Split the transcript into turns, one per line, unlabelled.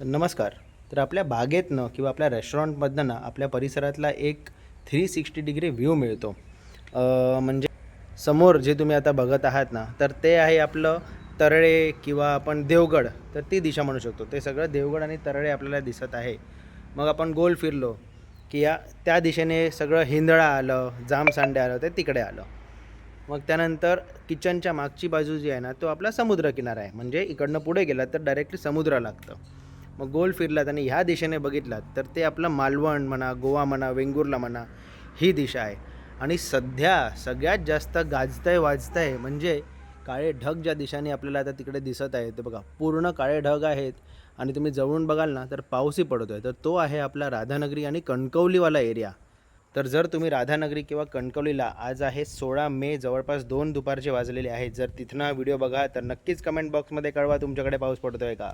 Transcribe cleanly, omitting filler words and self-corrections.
नमस्कार. तर आपल्या बागेतनं किंवा आपल्या रेस्टॉरंटमधनं ना आपल्या परिसरातला एक 360 डिग्री व्ह्यू मिळतो. म्हणजे समोर जे तुम्ही आता बघत आहात ना, तर ते आहे आपलं तरळे किंवा आपण देवगड, तर ती दिशा म्हणू शकतो. ते सगळं देवगड आणि तरळे आपल्याला दिसत आहे. मग आपण गोल फिरलो, की त्या दिशेने सगळं हिंदळा आलं, जामसांडे आलं, ते तिकडे आलं. मग त्यानंतर किचनच्या मागची बाजू जी आहे ना, तो आपला समुद्रकिनारा आहे. म्हणजे इकडनं पुढे गेलात तर डायरेक्टली समुद्र लागतं. मग गोल फिरलात आणि ह्या दिशेने बघितलात तर ते आपलं मालवण म्हणा, गोवा म्हणा, वेंगुर्ला म्हणा, ही दिशा आहे. आणि सध्या सगळ्यात जास्त वाजतंय म्हणजे काळे ढग ज्या दिशेने आपल्याला आता तिकडे दिसत आहे, ते बघा पूर्ण काळे ढग आहेत. आणि तुम्ही जवळून बघाल ना तर पाऊसही पडतोय. तर तो आहे आपला राधानगरी आणि कणकवलीवाला एरिया. तर जर तुम्ही राधानगरी किंवा कणकवलीला, आज आहे 16 मे, जवळपास 2 दुपारचे वाजलेले आहेत. जर तिथनं हा व्हिडिओ बघा तर नक्कीच कमेंट बॉक्समध्ये कळवा तुमच्याकडे पाऊस पडतोय का.